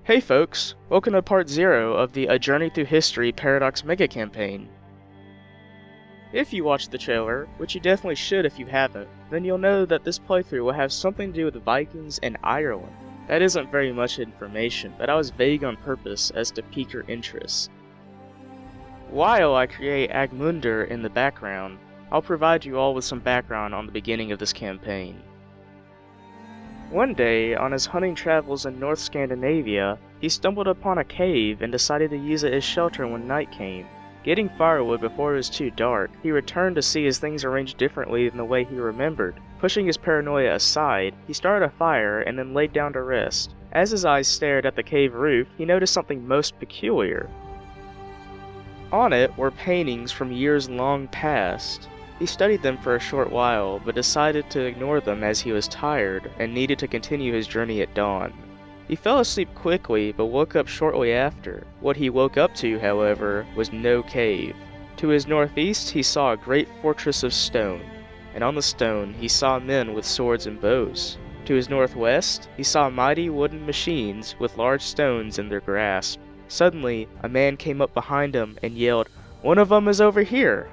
Hey folks, welcome to part 0 of the A Journey Through History Paradox Megacampaign. If you watched the trailer, which you definitely should if you haven't, then you'll know that this playthrough will have something to do with the Vikings and Ireland. That isn't very much information, but I was vague on purpose as to pique your interest. While I create Agmundr in the background, I'll provide you all with some background on the beginning of this campaign. One day, on his hunting travels in North Scandinavia, he stumbled upon a cave and decided to use it as shelter when night came. Getting firewood before it was too dark, he returned to see his things arranged differently than the way he remembered. Pushing his paranoia aside, he started a fire and then laid down to rest. As his eyes stared at the cave roof, he noticed something most peculiar. On it were paintings from years long past. He studied them for a short while, but decided to ignore them as he was tired and needed to continue his journey at dawn. He fell asleep quickly, but woke up shortly after. What he woke up to, however, was no cave. To his northeast, he saw a great fortress of stone, and on the stone he saw men with swords and bows. To his northwest, he saw mighty wooden machines with large stones in their grasp. Suddenly, a man came up behind him and yelled, "One of them is over here!"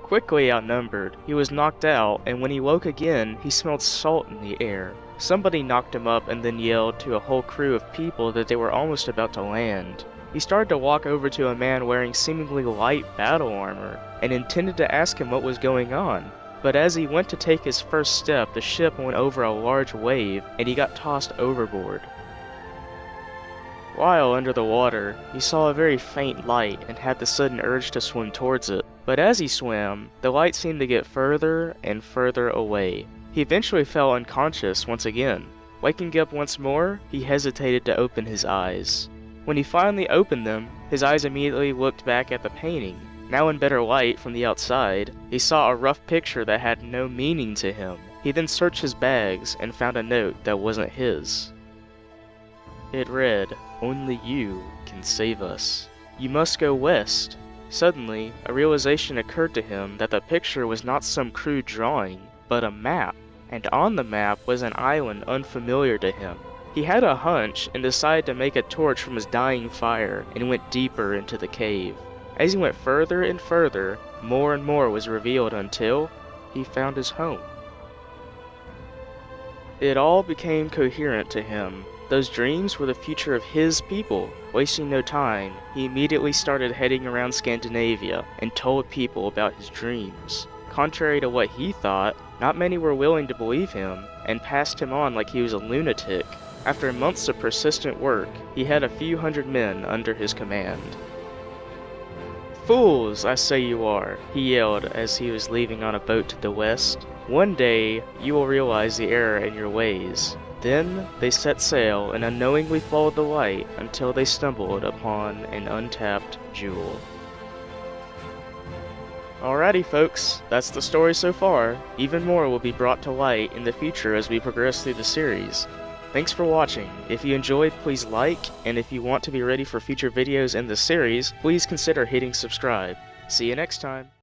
Quickly outnumbered, he was knocked out, and when he woke again, he smelled salt in the air. Somebody knocked him up and then yelled to a whole crew of people that they were almost about to land. He started to walk over to a man wearing seemingly light battle armor, and intended to ask him what was going on. But as he went to take his first step, the ship went over a large wave, and he got tossed overboard. While under the water, he saw a very faint light and had the sudden urge to swim towards it. But as he swam, the light seemed to get further and further away. He eventually fell unconscious once again. Waking up once more, he hesitated to open his eyes. When he finally opened them, his eyes immediately looked back at the painting. Now in better light from the outside, he saw a rough picture that had no meaning to him. He then searched his bags and found a note that wasn't his. It read, "Only you can save us. You must go west." Suddenly, a realization occurred to him that the picture was not some crude drawing, but a map, and on the map was an island unfamiliar to him. He had a hunch and decided to make a torch from his dying fire and went deeper into the cave. As he went further and further, more and more was revealed until he found his home. It all became coherent to him. Those dreams were the future of his people. Wasting no time, he immediately started heading around Scandinavia and told people about his dreams. Contrary to what he thought, not many were willing to believe him and passed him on like he was a lunatic. After months of persistent work, he had a few hundred men under his command. "Fools, I say you are," he yelled as he was leaving on a boat to the west. "One day, you will realize the error in your ways." Then they set sail and unknowingly followed the light until they stumbled upon an untapped jewel. Alrighty folks, that's the story so far. Even more will be brought to light in the future as we progress through the series. Thanks for watching. If you enjoyed, please like, and if you want to be ready for future videos in the series, please consider hitting subscribe. See you next time.